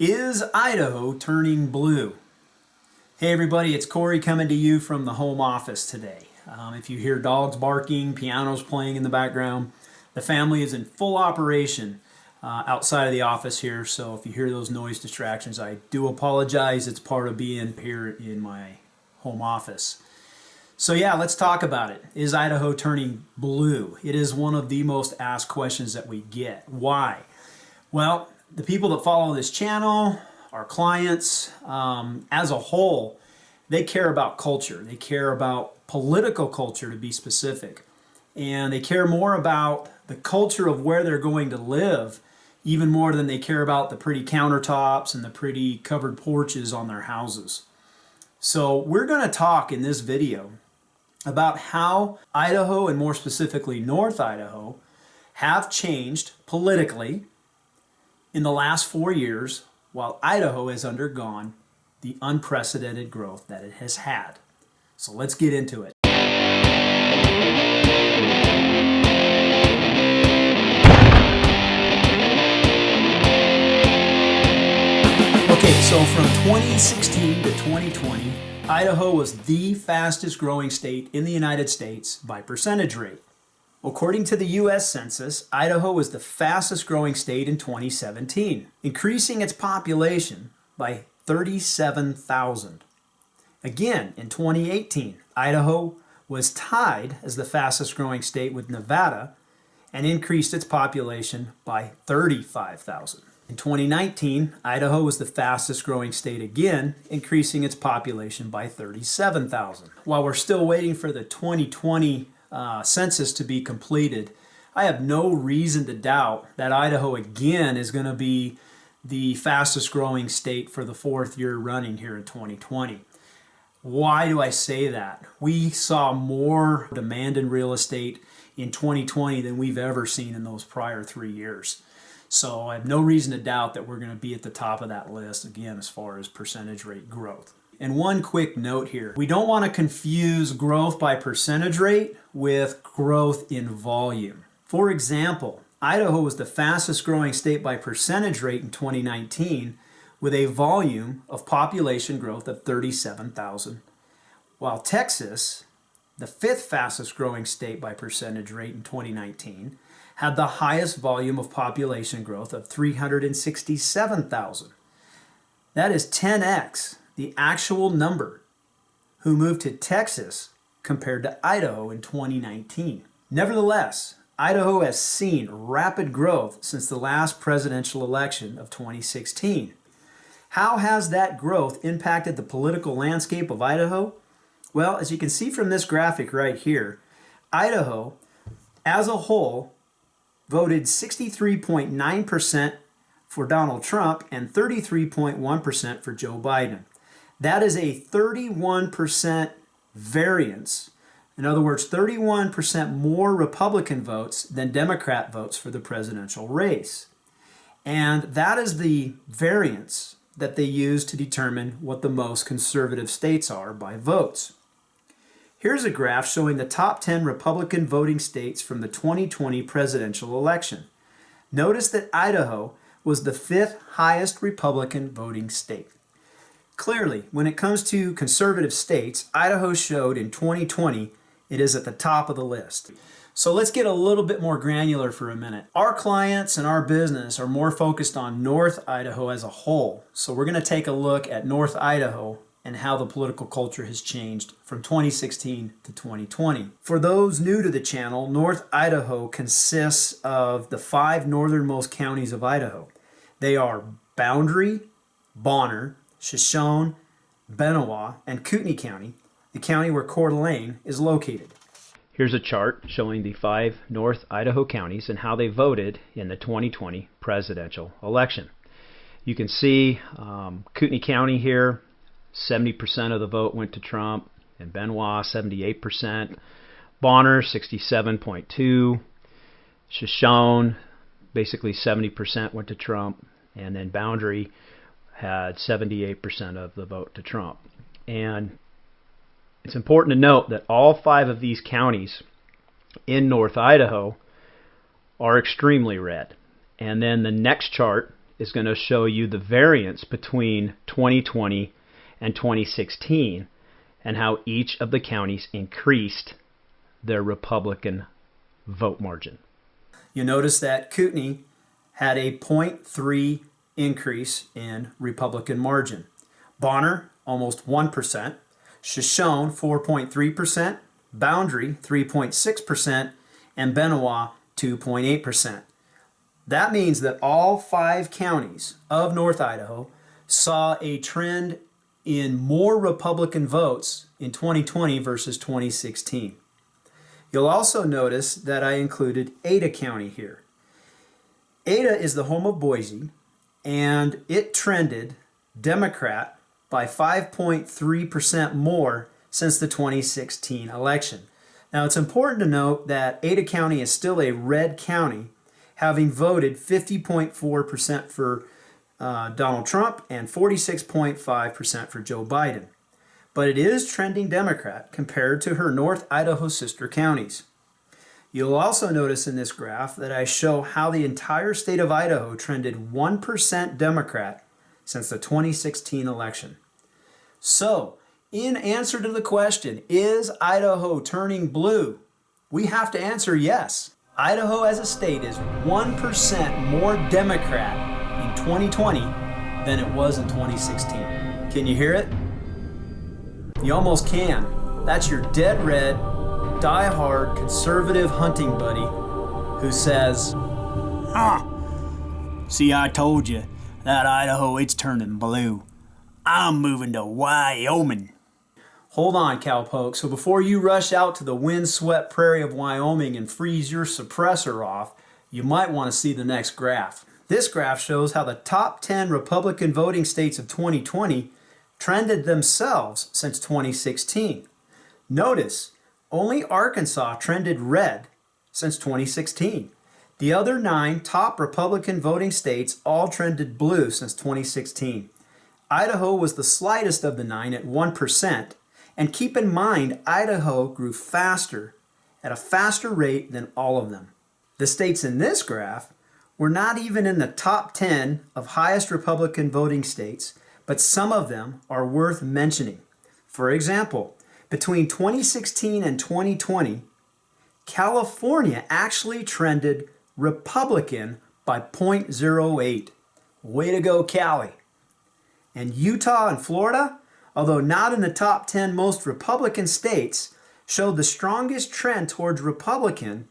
Is Idaho turning blue? Hey everybody, it's Corey coming to you from the home office today. If you hear dogs barking, pianos playing in the background, the family is in full operation outside of the office here, so if you hear those noise distractions, I do apologize. It's part of being here in my home office. So yeah, let's talk about it. Is Idaho turning blue? It is one of the most asked questions that we get. Why? Well, the people that follow this channel, our clients, as a whole, they care about culture. They care about political culture, to be specific. And they care more about the culture of where they're going to live, even more than they care about the pretty countertops and the pretty covered porches on their houses. So we're going to talk in this video about how Idaho, and more specifically North Idaho, have changed politically in the last 4 years, while Idaho has undergone the unprecedented growth that it has had. So let's get into it. Okay, so from 2016 to 2020, Idaho was the fastest growing state in the United States by percentage rate. According to the U.S. Census, Idaho was the fastest growing state in 2017, increasing its population by 37,000. Again, in 2018, Idaho was tied as the fastest growing state with Nevada and increased its population by 35,000. In 2019, Idaho was the fastest growing state again, increasing its population by 37,000. While we're still waiting for the 2020 census to be completed, I have no reason to doubt that Idaho again is going to be the fastest growing state for the fourth year running here in 2020. Why do I say that? We saw more demand in real estate in 2020 than we've ever seen in those prior 3 years. So I have no reason to doubt that we're going to be at the top of that list again as far as percentage rate growth. And one quick note here, we don't want to confuse growth by percentage rate with growth in volume. For example, Idaho was the fastest growing state by percentage rate in 2019 with a volume of population growth of 37,000, while Texas, the fifth fastest growing state by percentage rate in 2019, had the highest volume of population growth of 367,000. That is 10x the actual number who moved to Texas compared to Idaho in 2019. Nevertheless, Idaho has seen rapid growth since the last presidential election of 2016. How has that growth impacted the political landscape of Idaho? Well, as you can see from this graphic right here, Idaho as a whole voted 63.9% for Donald Trump and 33.1% for Joe Biden. That is a 31% variance. In other words, 31% more Republican votes than Democrat votes for the presidential race. And that is the variance that they use to determine what the most conservative states are by votes. Here's a graph showing the top 10 Republican voting states from the 2020 presidential election. Notice that Idaho was the fifth highest Republican voting state. Clearly, when it comes to conservative states, Idaho showed in 2020 it is at the top of the list. So let's get a little bit more granular for a minute. Our clients and our business are more focused on North Idaho as a whole. So we're going to take a look at North Idaho and how the political culture has changed from 2016 to 2020. For those new to the channel, North Idaho consists of the 5 northernmost counties of Idaho. They are Boundary, Bonner, Shoshone, Benewah, and Kootenai County, the county where Coeur d'Alene is located. Here's a chart showing the 5 North Idaho counties and how they voted in the 2020 presidential election. You can see Kootenai County here, 70% of the vote went to Trump, and Benewah 78%, Bonner 67.2%, Shoshone basically 70% went to Trump, and then Boundary had 78% of the vote to Trump. And it's important to note that all 5 of these counties in North Idaho are extremely red. And then the next chart is going to show you the variance between 2020 and 2016 and how each of the counties increased their Republican vote margin. You notice that Kootenai had a 0.3 increase in Republican margin. Bonner, almost 1%. Shoshone, 4.3%. Boundary, 3.6%. And Benoit, 2.8%. That means that all 5 counties of North Idaho saw a trend in more Republican votes in 2020 versus 2016. You'll also notice that I included Ada County here. Ada is the home of Boise, and it trended Democrat by 5.3% more since the 2016 election. Now, it's important to note that Ada County is still a red county, having voted 50.4% for Donald Trump and 46.5% for Joe Biden. But it is trending Democrat compared to her North Idaho sister counties. You'll also notice in this graph that I show how the entire state of Idaho trended 1% Democrat since the 2016 election. So, in answer to the question, is Idaho turning blue? We have to answer yes. Idaho as a state is 1% more Democrat in 2020 than it was in 2016. Can you hear it? You almost can. That's your dead red, die-hard, conservative hunting buddy who says, see, I told you, that Idaho, it's turning blue. I'm moving to Wyoming. Hold on, cowpoke. So before you rush out to the windswept prairie of Wyoming and freeze your suppressor off, you might want to see the next graph. This graph shows how the top 10 Republican voting states of 2020 trended themselves since 2016. Notice, only Arkansas trended red since 2016. The other 9 top Republican voting states all trended blue since 2016. Idaho was the slightest of the 9 at 1%. And keep in mind, Idaho grew faster, at a faster rate than all of them. The states in this graph were not even in the top 10 of highest Republican voting states, but some of them are worth mentioning. For example, between 2016 and 2020, California actually trended Republican by 0.08. Way to go, Cali. And Utah and Florida, although not in the top 10 most Republican states, showed the strongest trend towards Republican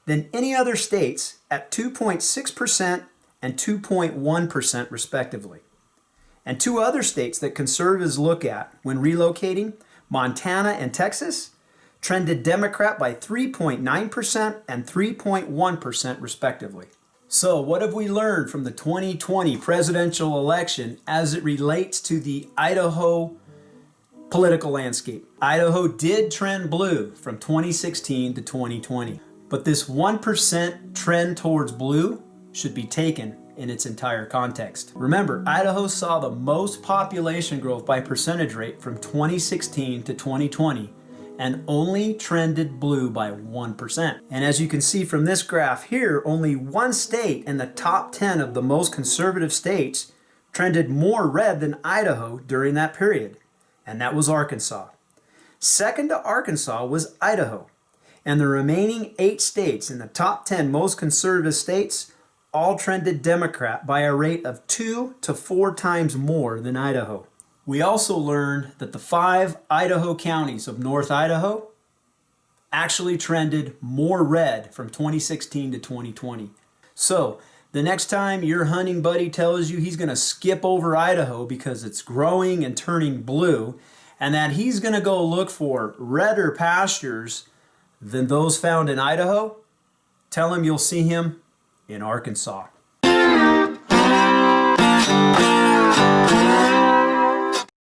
than any other states at 2.6% and 2.1% respectively. And 2 other states that conservatives look at when relocating, Montana and Texas, trended Democrat by 3.9% and 3.1% respectively. So what have we learned from the 2020 presidential election as it relates to the Idaho political landscape? Idaho did trend blue from 2016 to 2020, but this 1% trend towards blue should be taken in its entire context. Remember, Idaho saw the most population growth by percentage rate from 2016 to 2020 and only trended blue by 1%. And as you can see from this graph here, only 1 state in the top 10 of the most conservative states trended more red than Idaho during that period, and that was Arkansas. Second to Arkansas was Idaho, and the remaining 8 states in the top 10 most conservative states all trended Democrat by a rate of 2 to 4 times more than Idaho. We also learned that the 5 Idaho counties of North Idaho actually trended more red from 2016 to 2020. So, the next time your hunting buddy tells you he's going to skip over Idaho because it's growing and turning blue, and that he's going to go look for redder pastures than those found in Idaho, tell him you'll see him in Arkansas.